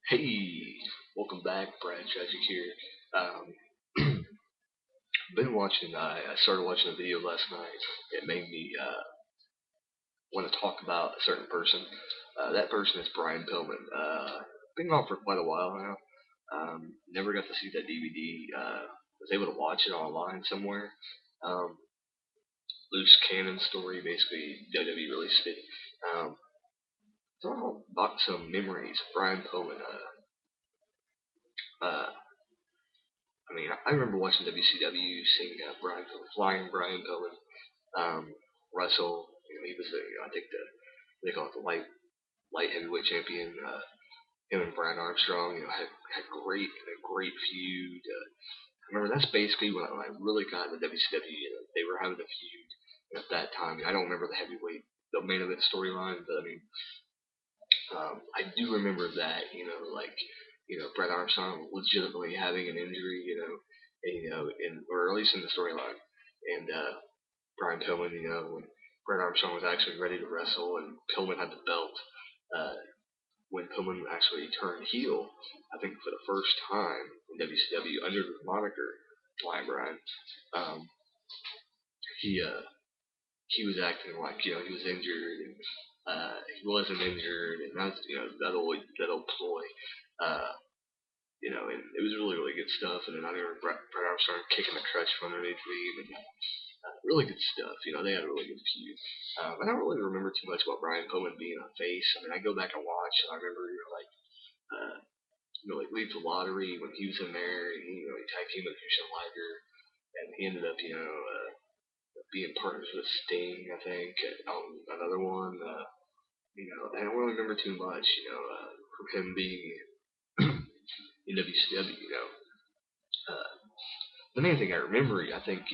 Hey, welcome back, Brian Tragick here. Um, been watching. I started watching a video last night. It made me want to talk about a certain person. That person is Brian Pillman. Been gone for quite a while now. Never got to see that DVD. Was able to watch it online somewhere. Um, Loose cannon story, basically WWE released it. Um, so about some memories. Brian Pillman. Uh, I remember watching WCW, seeing Flying Brian Pillman wrestle. He was, I think they call it the light heavyweight champion. Him and Brian Armstrong, had great feud. I remember that's basically when I really got into WCW. They were having a feud at that time. I don't remember the main event storyline, but I do remember that, Brett Armstrong legitimately having an injury, or at least in the storyline, and Brian Pillman, when Brett Armstrong was actually ready to wrestle and Pillman had the belt, uh, when Pillman actually turned heel, I think for the first time in WCW under the moniker Flying Brian, um, he he was acting like he was injured and he wasn't injured, and that's that old ploy. Uh, and it was really good stuff. And then I remember Brett Armstrong kicking the crutch from underneath me, and really good stuff. They had a really good feud. I don't really remember too much about Brian Pillman being a face. I go back and watch, and I remember uh, like Leave the Lottery when he was in there, and he tag teamed with Houston Liger, and he ended up being partners with Sting, I think, on another one. I don't really remember too much, from him being in WCW. Uh, the main thing I remember, I think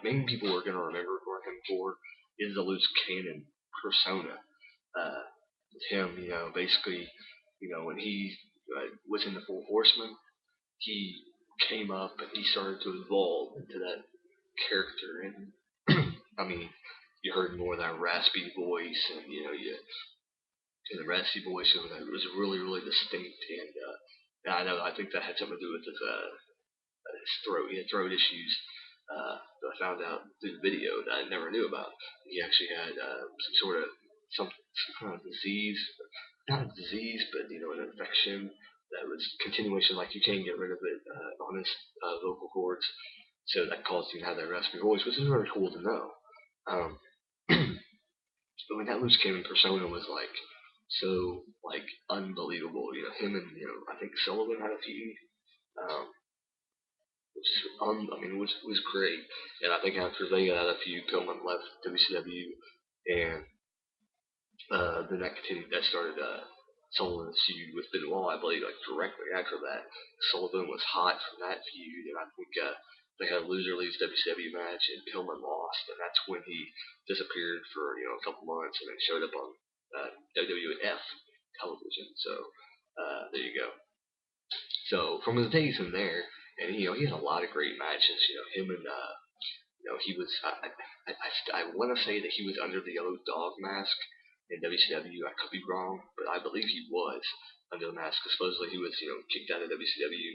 main people are gonna remember him for is the loose cannon persona. Uh, with him, basically, when he was in the Four Horsemen, he came up and he started to evolve into that character, and you heard more of that raspy voice, and and the raspy voice was really distinct, and I think that had something to do with his throat. He had throat issues. That I found out through the video that I never knew about. He actually had some kind of disease, not a disease, but an infection that was continuation. Like you can't get rid of it on his vocal cords, so that caused him to have that raspy voice, which is really cool to know. Um, but when that loose cannon persona was like unbelievable, him and I think Sullivan had a feud. Um, which was great. And I think after they got a few, Pillman left WCW, and then that continued. That started Sullivan's feud with Benoit, I believe, like directly after that. Sullivan was hot from that feud, and I think they had a loser leaves WCW match, and Pillman lost, and that's when he disappeared for a couple months, and then showed up on WWF television. So there you go. So from his days in there, and he had a lot of great matches. Him and he was. I want to say that he was under the yellow dog mask in WCW. I could be wrong, but I believe he was under the mask. 'Cause supposedly he was kicked out of WCW,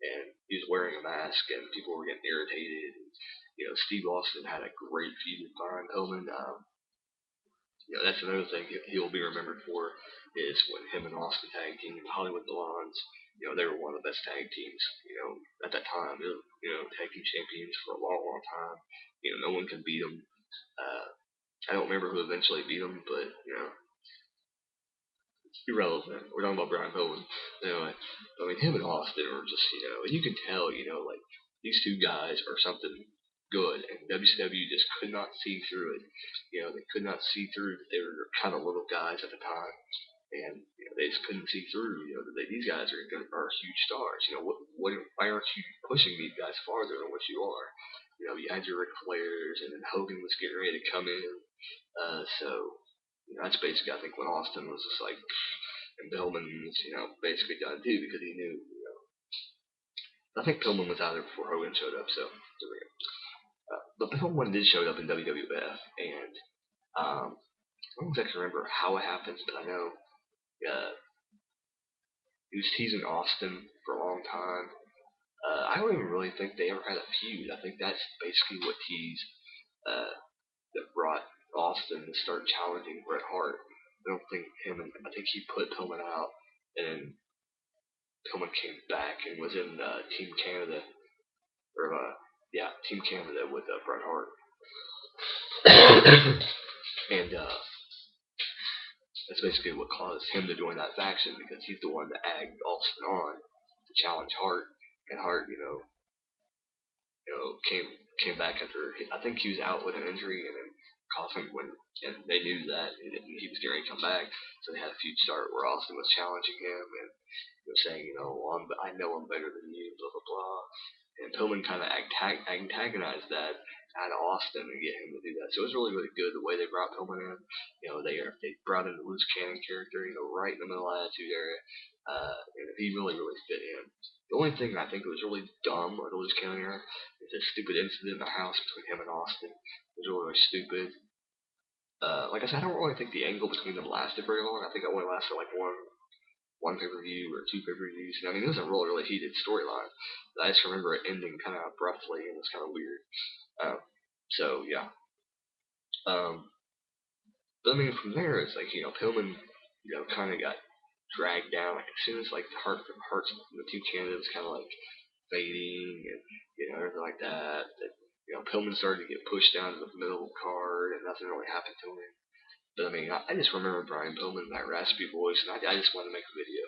and he was wearing a mask, and people were getting irritated. And, Steve Austin had a great feud with Brian Pillman. That's another thing he'll be remembered for is when him and Austin tag team the Hollywood Blondes. They were one of the best tag teams. At that time, they were, tag team champions for a long time. No one could beat them. Uh, I don't remember who eventually beat them, but it's irrelevant. We're talking about Brian Pillman. Anyway, him and Austin were just, and you could tell, like these two guys are something good, and WCW just could not see through it. They could not see through that they were kind of little guys at the time, and they just couldn't see through. That these guys are huge stars. Why aren't you pushing these guys farther than what you are? You had your Ric Flairs, and then Hogan was getting ready to come in. So that's basically I think when Austin was just like, and Pillman's basically done too because he knew. I think Pillman was out there before Hogan showed up. So there we go. But Pillman did show up in WWF, and I don't exactly remember how it happened, but I know uh, he was teasing Austin for a long time. I don't even really think they ever had a feud. I think that's basically what teased that brought Austin to start challenging Bret Hart. I don't think him and I think he put Pillman out, and then Pillman came back and was in Team Canada or Team Canada with Bret Hart, and that's basically what caused him to join that faction because he's the one that egged Austin on to challenge Hart, and Hart, came back after I think he was out with an injury, and then Coughlin when and they knew that and he was going to come back, so they had a feud start where Austin was challenging him and saying, I know I'm better than you, blah blah blah, and Pillman kind of antagonized that out of Austin and get him to do that. So it was really really good the way they brought Pillman in. They brought in the loose cannon character, right in the middle of the Attitude Era, and he really really fit in. The only thing I think was really dumb of the loose cannon era is a stupid incident in the house between him and Austin. It was really, really stupid. Like I said, I don't really think the angle between them lasted very long. I think it only lasted like one pay-per-view or two pay-per-views. I mean, it was a really, really heated storyline. I just remember it ending kind of abruptly, and it was kind of weird. So, yeah. But, I mean, from there, it's like, Pillman, kind of got dragged down. Like, as soon as, like, the Hearts the Team Canada was kind of, like, fading and, everything like that, Pillman started to get pushed down to the middle of the card, and nothing really happened to him. But I mean, I just remember Brian Pillman, that raspy voice, and I just wanted to make a video.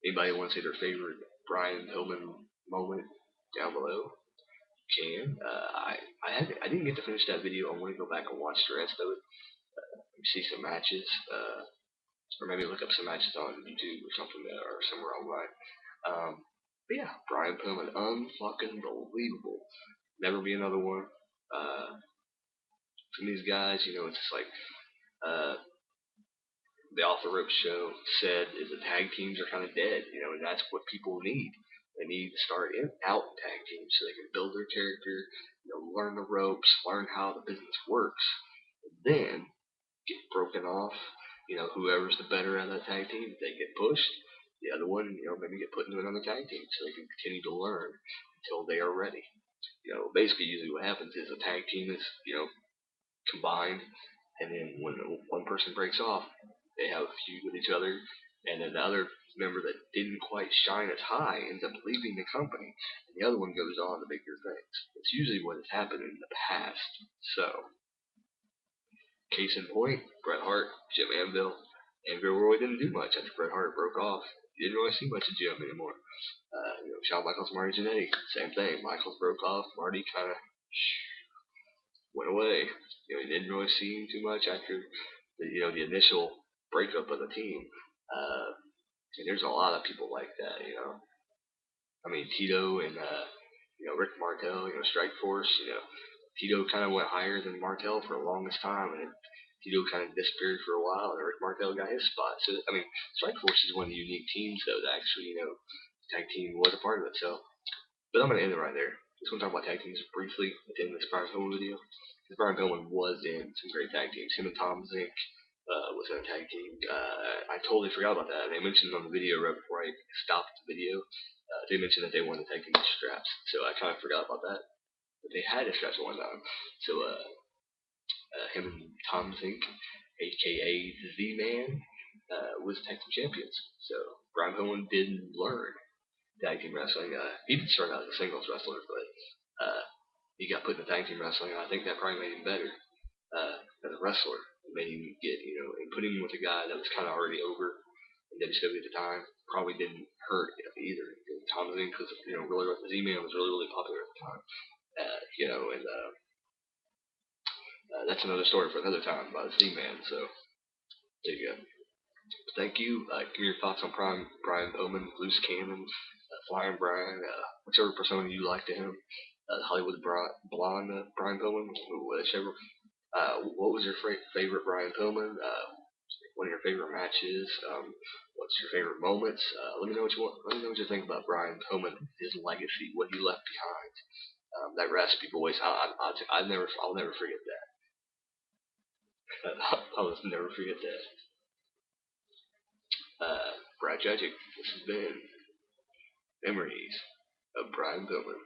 Anybody want to say their favorite Brian Pillman moment down below? Can. I didn't get to finish that video. I want to go back and watch the rest of it. See some matches, or maybe look up some matches on YouTube or something or somewhere online. But yeah, Brian Pillman, unfucking believable. Never be another one. Some of these guys, it's just like the Off the Rope show said is the tag teams are kind of dead, and that's what people need. They need to start out in tag teams so they can build their character, learn the ropes, learn how the business works, and then get broken off. Whoever's the better at that tag team, they get pushed. The other one, maybe get put into another tag team so they can continue to learn until they are ready. Basically, usually what happens is a tag team is, combined, and then when one person breaks off, they have a feud with each other, and then the other member that didn't quite shine as high ends up leaving the company, and the other one goes on to bigger things. That's usually what has happened in the past. So, case in point, Bret Hart, Jim Anvil. Anvil really didn't do much after Bret Hart broke off. You didn't really see much of Jim anymore. Shawn Michaels, Marty Jannetty, same thing. Michaels broke off, Marty kind of went away. You didn't really see him too much after the initial breakup of the team. And there's a lot of people like that. I mean, Tito and Rick Martel, Strike Force. Tito kind of went higher than Martel for the longest time, and Tito kind of disappeared for a while, and Rick Martel got his spot. So I mean, Strike Force is one of the unique teams though that actually tag team was a part of it. So, but I'm gonna end it right there. Just want to talk about tag teams briefly at the end of this Brian Pillman video. Because Brian Pillman was in some great tag teams. Him and Tom Zink was in a tag team. I totally forgot about that. They mentioned on the video right before I stopped the video. They mentioned that they won the tag team straps. So I kind of forgot about that. But they had a straps at one time. So him and Tom Zink, aka the Z-Man, was tag team champions. So Brian Pillman did learn tag team wrestling. He did start out as a singles wrestler, but he got put in the tag team wrestling, and I think that probably made him better as a wrestler. It made him get, and putting him with a guy that was kind of already over in WCW at the time probably didn't hurt either. Tom Zink was, really, the Z-Man was really, really popular at the time. And that's another story for another time about the Z-Man. So there you go. Thank you. Give me your thoughts on Brian Pillman, Loose Cannon, Flying Brian, whichever persona you like to him. Hollywood Blonde Brian Pillman, whichever. What was your favorite Brian Pillman? One of your favorite matches? What's your favorite moments? Let me know what you want. Let me know what you think about Brian Pillman, his legacy, what he left behind. That raspy voice, I'll never forget that. I'll never forget that. Brad Tragick. This has been Memories of Brian Pillman.